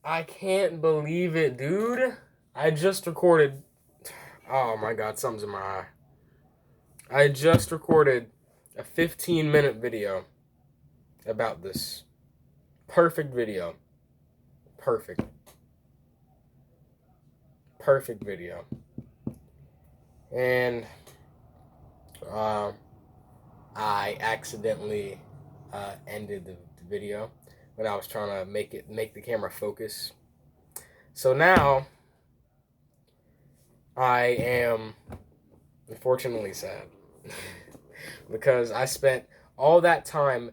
I can't believe it, dude. I just recorded. Oh my god, something's in my eye. I just recorded a 15-minute video about this. Perfect video. Perfect. Perfect video. And uh, I accidentally ended the video when I was trying to make the camera focus. So now I am unfortunately sad because I spent all that time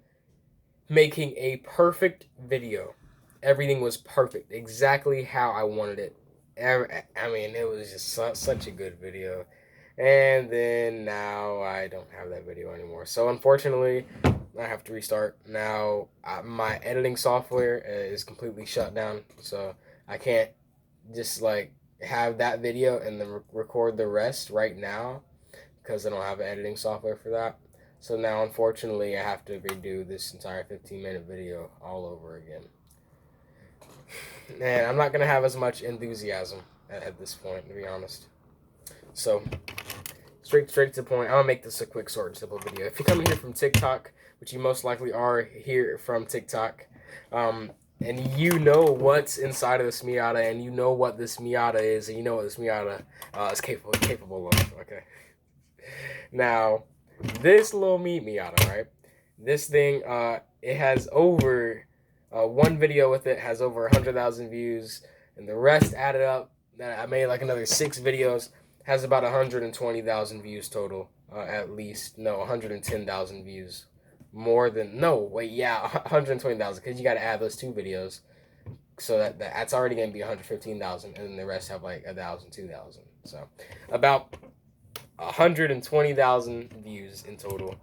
making a perfect video. Everything was perfect, exactly how I wanted it. I mean, it was just such a good video. And then now I don't have that video anymore. So unfortunately, I have to restart. Now my editing software is completely shut down, so I can't just like have that video and then record the rest right now because I don't have editing software for that. So now, unfortunately, I have to redo this entire 15-minute video all over again. And I'm not going to have as much enthusiasm at this point, to be honest. So, straight to the point, I'll make this a quick, short, and simple video. If you're coming here from TikTok, which you most likely are here from TikTok, and you know what's inside of this miata, and you know what this miata is, and you know what this miata is capable of, okay? Now, this little meat miata, right? This thing, it has over one video with it has over 100,000 views, and the rest added up, that I made like another 6 videos, has about 120,000 views total, at least. No, 110,000 views. More than, no, wait, yeah, 120,000, because you got to add those 2 videos. So that's already going to be 115,000, and then the rest have like 1,000, 2,000. So about 120,000 views in total.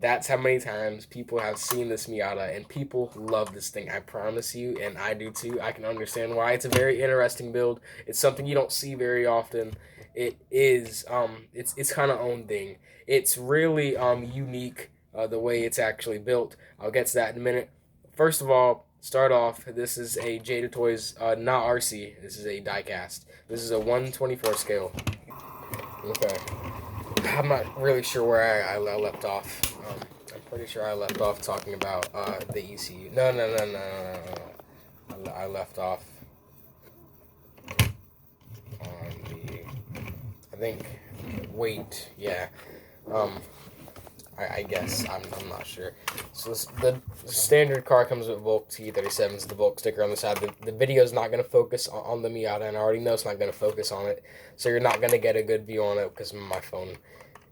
That's how many times people have seen this Miata, and people love this thing. I promise you, and I do too. I can understand why. It's a very interesting build. It's something you don't see very often. It is its kind of own thing. It's really unique the way it's actually built. I'll get to that in a minute. First of all, start off. This is a Jada Toys, not RC. This is a diecast. This is a 1/24 scale. Okay. I'm not really sure where I left off. I'm pretty sure I left off talking about the ECU. No. I left off on the, I think, weight. Yeah. I guess. I'm not sure. So the standard car comes with Volk T37s, the Volk sticker on the side. The video is not going to focus on the Miata, and I already know it's not going to focus on it. So you're not going to get a good view on it because my phone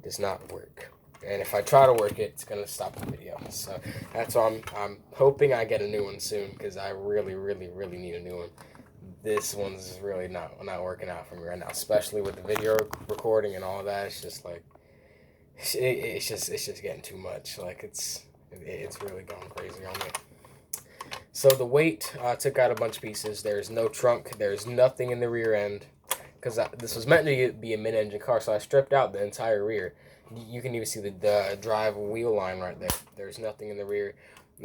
does not work. And if I try to work it, it's going to stop the video. So that's why I'm hoping I get a new one soon, because I really need a new one. This one's really not working out for me right now, especially with the video recording and all that. It's just like, it's just getting too much. Like it's really going crazy on me. So the weight took out a bunch of pieces. There's no trunk. There's nothing in the rear end, because this was meant to be a mid-engine car. So I stripped out the entire rear. You can even see the drive wheel line right there. There's nothing in the rear.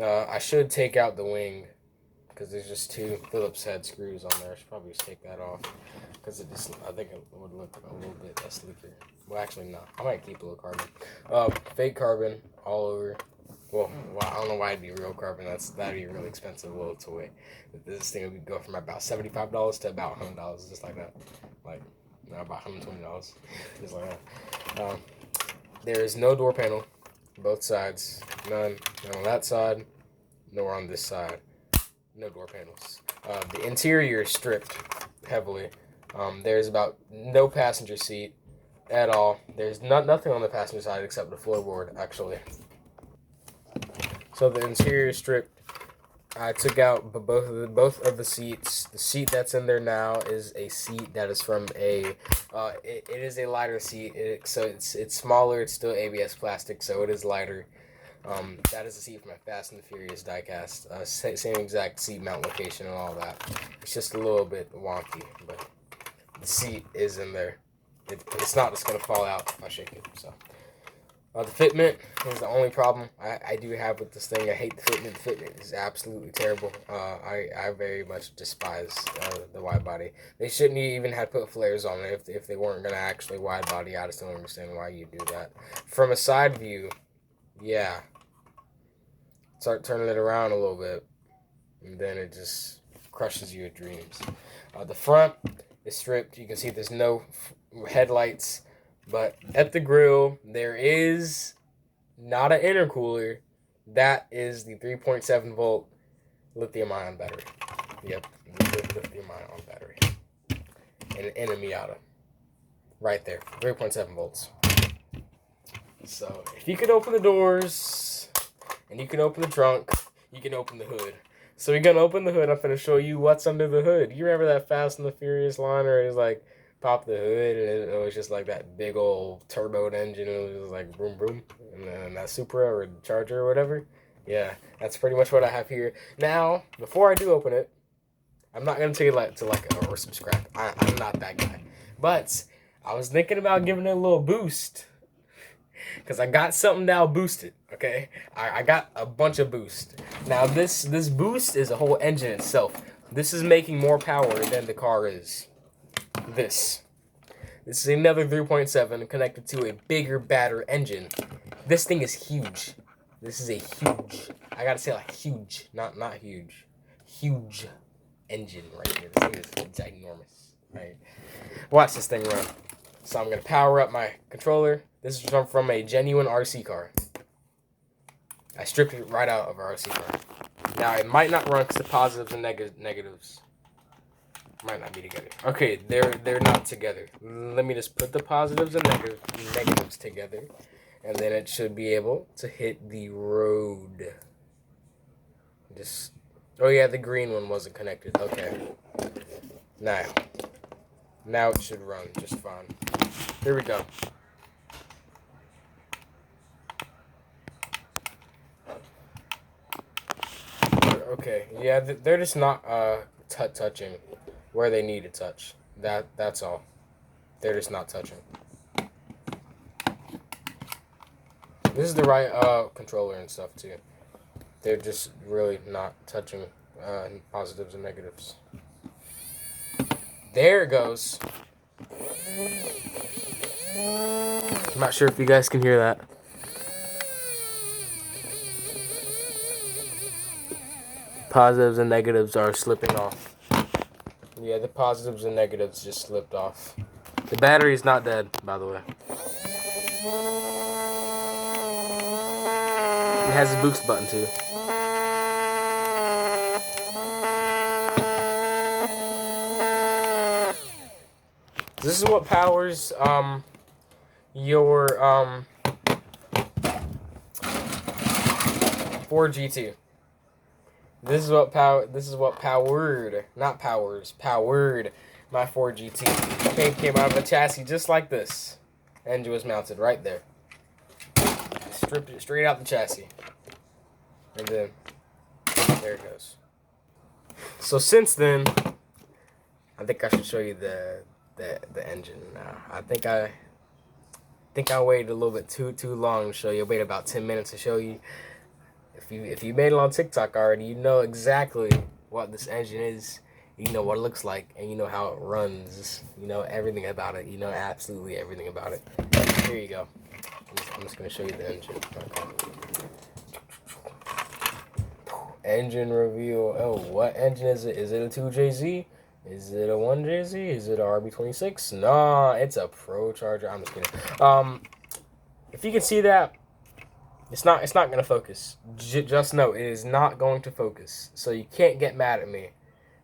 I should take out the wing, because there's just 2 Phillips head screws on there. I should probably just take that off, because I think it would look a little bit sleeker. Well, actually, no. I might keep a little carbon. Fake carbon all over. Well, I don't know why it'd be real carbon. That'd be really expensive. Well, to wait. This thing would go from about $75 to about $100, just like that. Like, about $120, just like that. There is no door panel, both sides. None on that side, nor on this side. No door panels. The interior is stripped heavily. There's about no passenger seat at all. There's nothing on the passenger side except the floorboard, actually. So the interior is stripped. I took out both of the seats. The seat that's in there now is a seat that is from a. It is a lighter seat. So it's smaller. It's still ABS plastic, so it is lighter. That is a seat from a Fast and the Furious diecast. Same exact seat mount location and all that. It's just a little bit wonky, but the seat is in there. It's not just gonna fall out if I shake it. So The fitment is the only problem I do have with this thing. I hate the fitment. The fitment is absolutely terrible. I very much despise the wide body. They shouldn't even have put flares on it if they weren't going to actually wide body. I just don't understand why you do that. From a side view, yeah. Start turning it around a little bit, and then it just crushes your dreams. The front is stripped. You can see there's no headlights. But at the grill, there is not an intercooler. That is the 3.7 volt lithium ion battery. Yep, lithium ion battery. In a Miata. Right there, 3.7 volts. So, if you can open the doors, and you can open the trunk, you can open the hood. So, we're going to open the hood. I'm going to show you what's under the hood. You remember that Fast and the Furious line where it's like, pop the hood, and it was just like that big old turboed engine. It was like boom, boom, and then that Supra or Charger or whatever. Yeah, that's pretty much what I have here. Now, before I do open it, I'm not gonna tell you like or subscribe. I'm not that guy, but I was thinking about giving it a little boost because I got something now boosted. Okay, I got a bunch of boost. Now this boost is a whole engine itself. This is making more power than the car is. This is another 3.7 connected to a bigger, badder engine. This thing is huge. This is a huge, I gotta say like huge, not huge, huge engine right here. This thing is ginormous, right? Watch this thing run. So I'm gonna power up my controller. This is from a genuine RC car. I stripped it right out of our RC car. Now it might not run because the positives and negatives might not be together. Okay, they're not together. Let me just put the positives and negatives together, and then it should be able to hit the road. Just, oh yeah, the green one wasn't connected. Okay. Now it should run just fine. Here we go. Okay, yeah, they're just not touching where they need to touch. That's all. They're just not touching. This is the right controller and stuff too. They're just really not touching positives and negatives. There it goes. I'm not sure if you guys can hear that. Positives and negatives are slipping off. Yeah, the positives and negatives just slipped off. The battery's not dead, by the way. It has a boost button too. This is what powers your 4GT. This is what powered my 4GT. Came out of a chassis just like this. Engine was mounted right there. Stripped it straight out the chassis. And then there it goes. So since then, I think I should show you the engine now. I think I waited a little bit too long to show you. I waited about 10 minutes to show you. If you made it on TikTok already, you know exactly what this engine is. You know what it looks like, and you know how it runs. You know everything about it. You know absolutely everything about it. Here you go. I'm just gonna show you the engine. Okay. Engine reveal. Oh, what engine is it? Is it a 2JZ? Is it a 1JZ? Is it a RB26? Nah, it's a Pro Charger. I'm just kidding. If you can see that, it's not gonna focus. Just know it is not going to focus. So you can't get mad at me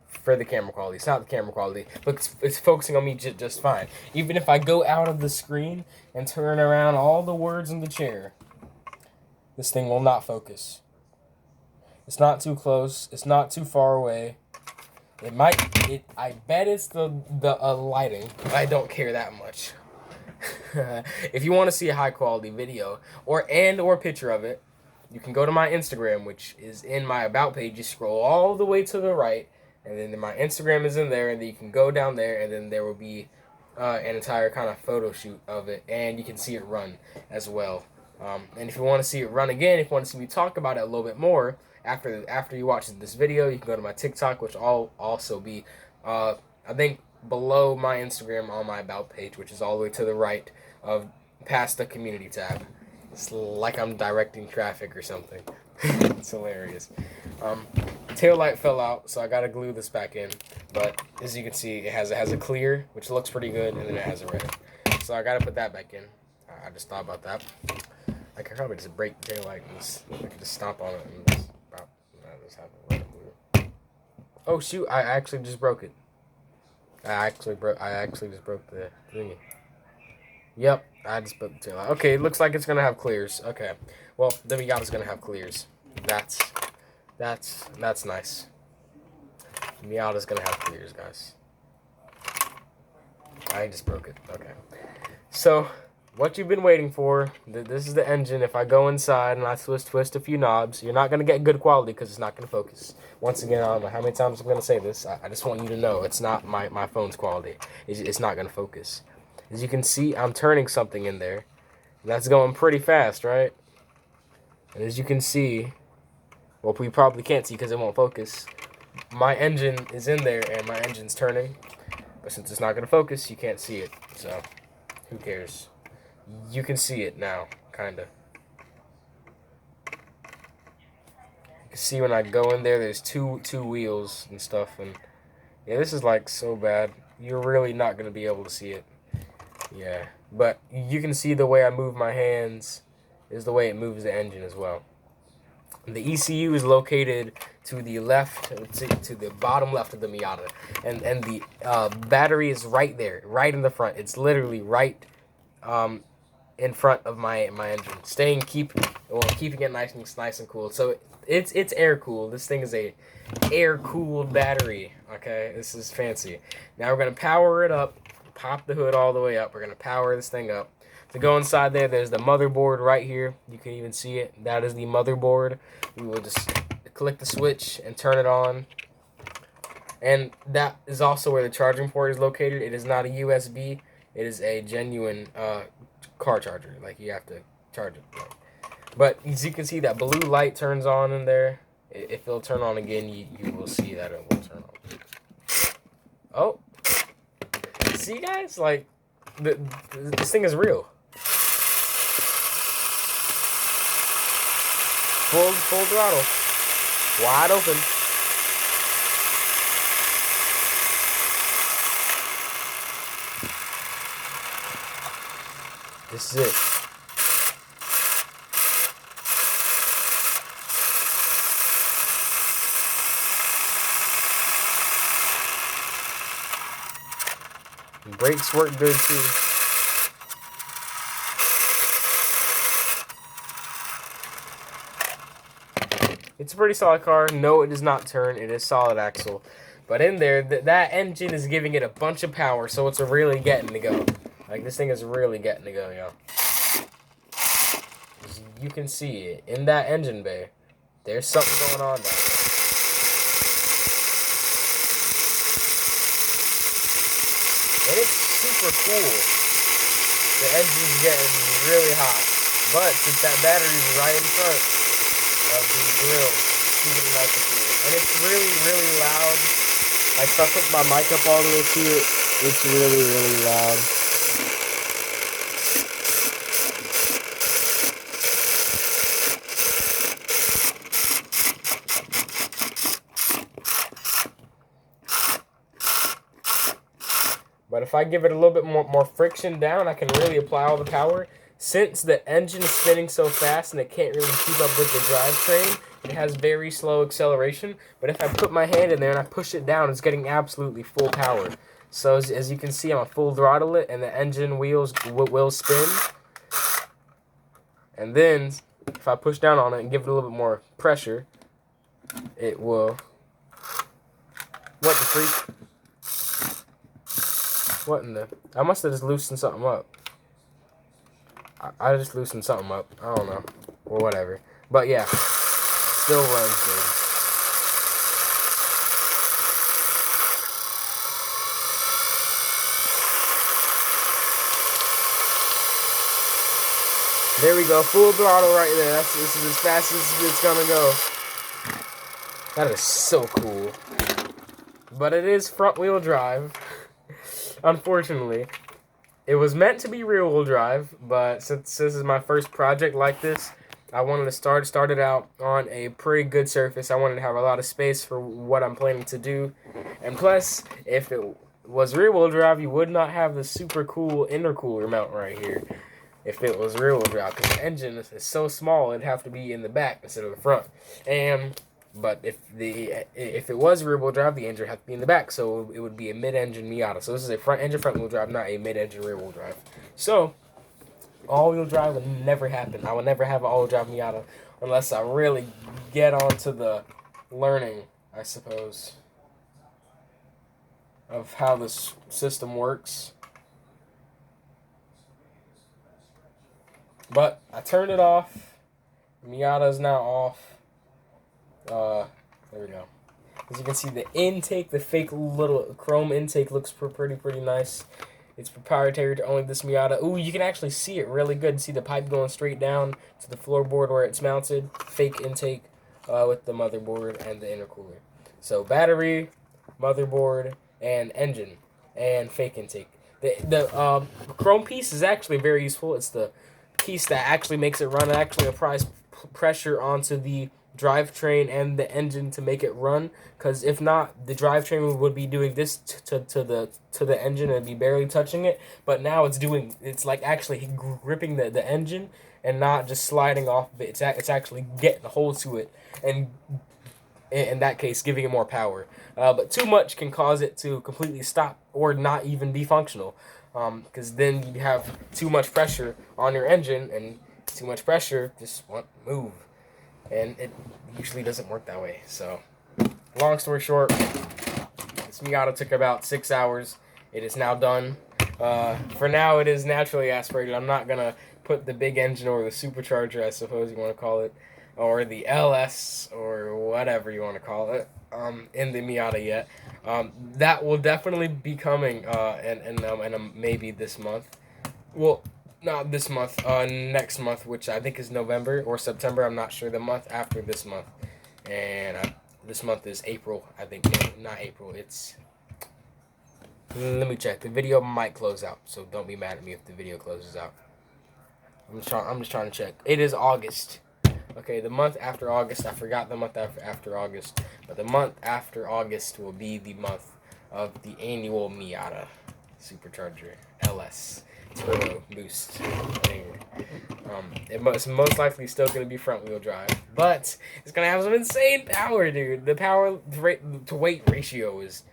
for the camera quality. It's not the camera quality, but it's focusing on me just fine. Even if I go out of the screen and turn around all the words in the chair, this thing will not focus. It's not too close. It's not too far away. I bet it's the lighting. I don't care that much. If you want to see a high quality video or picture of it, you can go to my Instagram, which is in my about page. You scroll all the way to the right, and then my Instagram is in there, and then you can go down there, and then there will be an entire kind of photo shoot of it, and you can see it run as well. And if you want to see it run again, if you want to see me talk about it a little bit more after you watch this video, you can go to my TikTok, which will also be, I think, below my Instagram on my About page, which is all the way to the right of past the community tab. It's like I'm directing traffic or something. It's hilarious. Tail light fell out, so I gotta glue this back in. But as you can see, it has a clear, which looks pretty good, and then it has a red. So I gotta put that back in. I just thought about that. I could probably just break the tail light and I could just stomp on it and just have a red glue. Oh shoot! I actually just broke it. I actually just broke the thingy. Yep, I just broke the tail light. Okay, it looks like it's gonna have clears. Okay, well the Miata's gonna have clears. That's nice. Miata's gonna have clears, guys. I just broke it. Okay. So, what you've been waiting for, this is the engine. If I go inside and I twist a few knobs, you're not going to get good quality because it's not going to focus. Once again, I don't know how many times I'm going to say this. I just want you to know it's not my phone's quality. It's not going to focus. As you can see, I'm turning something in there. And that's going pretty fast, right? And as you can see, well, we probably can't see because it won't focus. My engine is in there and my engine's turning. But since it's not going to focus, you can't see it. So, who cares? You can see it now, kind of. You can see when I go in there, there's two wheels and stuff. And yeah, this is like so bad. You're really not going to be able to see it. Yeah. But you can see the way I move my hands is the way it moves the engine as well. The ECU is located to the left, to the bottom left of the Miata, and the battery is right there, right in the front. It's literally right in front of my engine, keeping it nice and cool. So it's air cooled. This thing is a air cooled battery. Okay, this is fancy. Now we're gonna power it up, pop the hood all the way up. We're gonna power this thing up. To go inside there's the motherboard right here. You can even see it. That is the motherboard. We will just click the switch and turn it on. And that is also where the charging port is located. It is not a USB. It is a genuine car charger. Like, you have to charge it. But as you can see, that blue light turns on in there. If it'll turn on again, you will see that it will turn on. Oh. See, guys? Like, this thing is real. Full throttle. Wide open. This is it. The brakes work good too. It's a pretty solid car. No, it does not turn. It is solid axle. But in there, that engine is giving it a bunch of power, so it's really getting to go. Like, this thing is really getting to go, yo. You can see it in that engine bay. There's something going on down there. And it's super cool. The engine's getting really hot. But since that battery's right in front of the grill, it's keeping it nice and cool. And it's really, really loud. Like, if I put my mic up all the way to it, it's really, really loud. But if I give it a little bit more friction down, I can really apply all the power. Since the engine is spinning so fast and it can't really keep up with the drivetrain, it has very slow acceleration. But if I put my hand in there and I push it down, it's getting absolutely full power. So as you can see, I'm a full throttle it, and the engine wheels will spin. And then, if I push down on it and give it a little bit more pressure, it will... What the freak? What in the... I must have just loosened something up. I just loosened something up. I don't know. Or whatever. But yeah. Still runs good. There we go, full throttle right there. This is as fast as it's gonna go. That is so cool. But it is front wheel drive. Unfortunately. It was meant to be rear wheel drive, but since this is my first project like this, I wanted to start it out on a pretty good surface. I wanted to have a lot of space for what I'm planning to do. And plus, if it was rear wheel drive, you would not have the super cool intercooler mount right here. If it was rear wheel drive, because the engine is so small, it'd have to be in the back instead of the front. But if it was rear wheel drive, the engine would have to be in the back, so it would be a mid-engine Miata. So this is a front engine front wheel drive, not a mid-engine rear wheel drive. So all wheel drive would never happen. I would never have an all wheel drive Miata unless I really get onto the learning, I suppose, of how this system works. But I turned it off. Miata is now off. There we go. As you can see, the intake, the fake little chrome intake looks pretty nice. It's proprietary to only this Miata. Ooh, you can actually see it really good. See the pipe going straight down to the floorboard where it's mounted. Fake intake with the motherboard and the intercooler. So battery, motherboard, and engine, and fake intake. The chrome piece is actually very useful. It's the piece that actually makes it run. It actually applies pressure onto the drivetrain and the engine to make it run, because if not, the drivetrain would be doing this to the engine and be barely touching it. But now it's like actually gripping the engine and not just sliding off of it. It's actually getting a hold to it, and in that case giving it more power. But too much can cause it to completely stop or not even be functional, because then you have too much pressure on your engine, and too much pressure just won't move. And it usually doesn't work that way. So, long story short, this Miata took about 6 hours. It is now done. For now, it is naturally aspirated. I'm not going to put the big engine or the supercharger, I suppose you want to call it, or the LS or whatever you want to call it, in the Miata yet. That will definitely be coming and maybe this month. Well, not this month, next month, which I think is November or September. I'm not sure. The month after this month. And this month is April, I think. No, not April. It's... Let me check. The video might close out, so don't be mad at me if the video closes out. I'm just trying to check. It is August. Okay, the month after August. I forgot the month after August. But the month after August will be the month of the annual Miata Supercharger LS Turbo Boost thing. It's most likely still going to be front wheel drive, but it's going to have some insane power, dude. The power to weight ratio is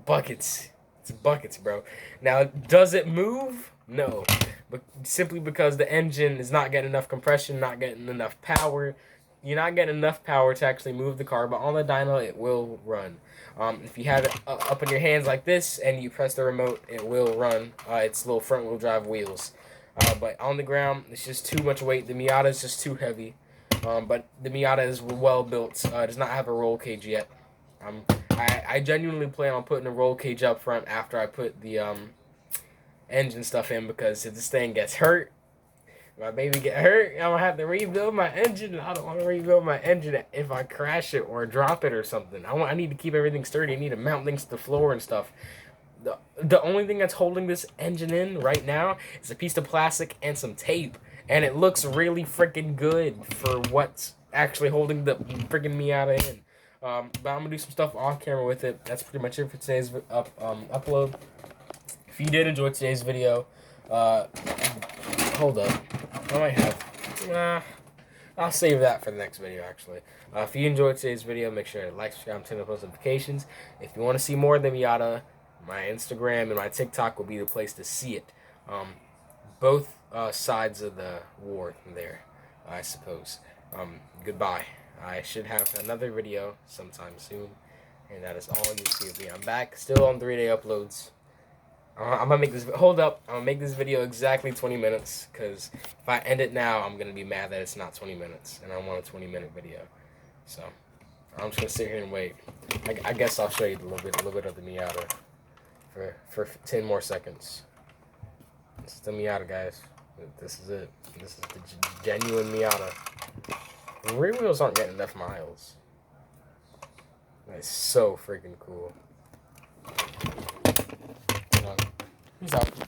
buckets. It's buckets, bro. Now, does it move? No, but simply because the engine is not getting enough compression, not getting enough power. You're not getting enough power to actually move the car, but on the dyno, it will run. If you have it up in your hands like this and you press the remote, it will run its little front-wheel drive wheels. But on the ground, it's just too much weight. The Miata is just too heavy. But the Miata is well built. It does not have a roll cage yet. I genuinely plan on putting a roll cage up front after I put the engine stuff in, because if this thing gets hurt, my baby get hurt, I'm gonna have to rebuild my engine. I don't want to rebuild my engine if I crash it or drop it or something. I need to keep everything sturdy. I need to mount things to the floor and stuff. The only thing that's holding this engine in right now is a piece of plastic and some tape, and it looks really freaking good for what's actually holding the freaking Miata in. But I'm gonna do some stuff off camera with it. That's pretty much it for today's upload. If you did enjoy today's video, hold up. I might have. I'll save that for the next video, actually. If you enjoyed today's video, make sure to like, subscribe, and turn on post notifications. If you want to see more of the Miata, my Instagram and my TikTok will be the place to see it. Both sides of the war there, I suppose. Goodbye. I should have another video sometime soon, and that is all you see of me. I'm back, still on 3-day uploads. I'm gonna make this. Hold up! I'm gonna make this video exactly 20 minutes. Cause if I end it now, I'm gonna be mad that it's not 20 minutes, and I want a 20-minute video. So I'm just gonna sit here and wait. I guess I'll show you a little bit of the Miata for 10 more seconds. It's the Miata, guys. This is it. This is the genuine Miata. Rear wheels aren't getting enough miles. That's so freaking cool. Hold on. Peace out.